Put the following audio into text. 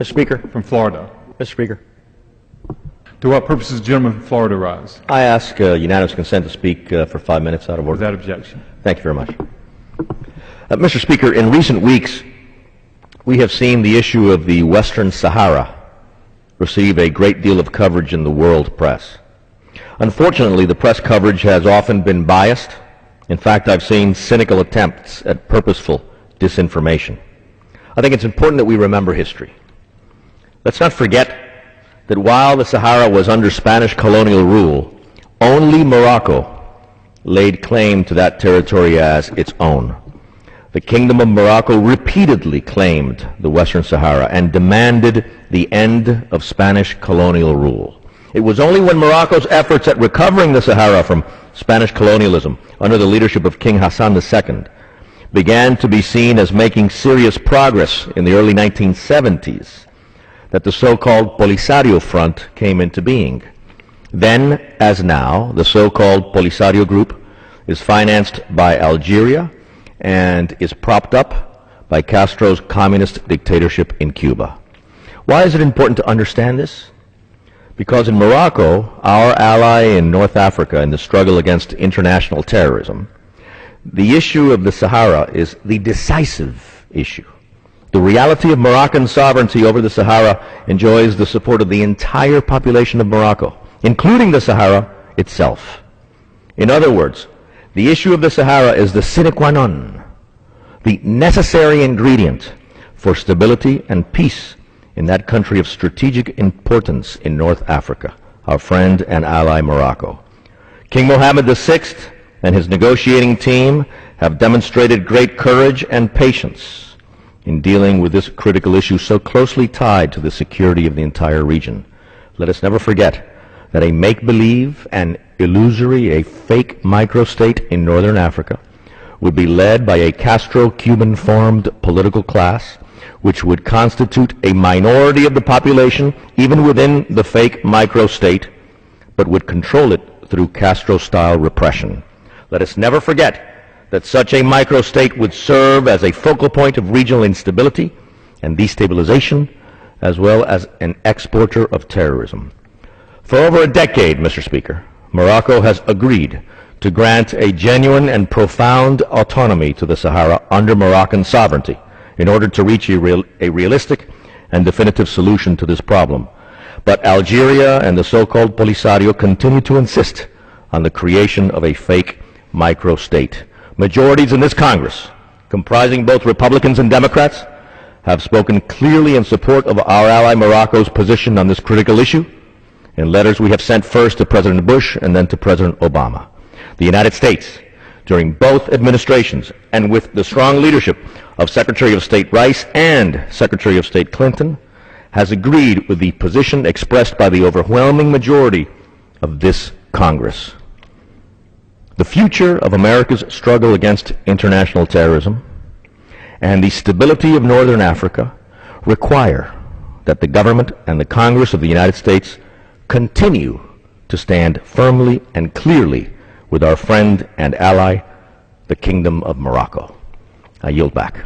Mr. Speaker. From Florida. Mr. Speaker. To what purpose does the gentleman from Florida rise? I ask unanimous consent to speak for 5 minutes out of order. Without objection. Thank you very much. Mr. Speaker, in recent weeks, we have seen the issue of the Western Sahara receive a great deal of coverage in the world press. Unfortunately, the press coverage has often been biased. In fact, I've seen cynical attempts at purposeful disinformation. I think it's important that we remember history. Let's not forget that while the Sahara was under Spanish colonial rule, only Morocco laid claim to that territory as its own. The Kingdom of Morocco repeatedly claimed the Western Sahara and demanded the end of Spanish colonial rule. It was only when Morocco's efforts at recovering the Sahara from Spanish colonialism under the leadership of King Hassan II began to be seen as making serious progress in the early 1970s that the so-called Polisario Front came into being. Then, as now, the so-called Polisario Group is financed by Algeria and is propped up by Castro's communist dictatorship in Cuba. Why is it important to understand this? Because in Morocco, our ally in North Africa in the struggle against international terrorism, the issue of the Sahara is the decisive issue. The reality of Moroccan sovereignty over the Sahara enjoys the support of the entire population of Morocco, including the Sahara itself. In other words, the issue of the Sahara is the sine qua non, the necessary ingredient for stability and peace in that country of strategic importance in North Africa, our friend and ally Morocco. King Mohammed VI and his negotiating team have demonstrated great courage and patience in dealing with this critical issue so closely tied to the security of the entire region. Let us never forget that a make-believe and illusory, a fake microstate in northern Africa would be led by a Castro-Cuban-formed political class which would constitute a minority of the population even within the fake microstate, but would control it through Castro-style repression. Let us never forget that such a microstate would serve as a focal point of regional instability and destabilization, as well as an exporter of terrorism. For over a decade, Mr. Speaker, Morocco has agreed to grant a genuine and profound autonomy to the Sahara under Moroccan sovereignty in order to reach a realistic and definitive solution to this problem. But Algeria and the so-called Polisario continue to insist on the creation of a fake microstate. Majorities in this Congress, comprising both Republicans and Democrats, have spoken clearly in support of our ally Morocco's position on this critical issue in letters we have sent first to President Bush and then to President Obama. The United States, during both administrations and with the strong leadership of Secretary of State Rice and Secretary of State Clinton, has agreed with the position expressed by the overwhelming majority of this Congress. The future of America's struggle against international terrorism and the stability of Northern Africa require that the government and the Congress of the United States continue to stand firmly and clearly with our friend and ally, the Kingdom of Morocco. I yield back.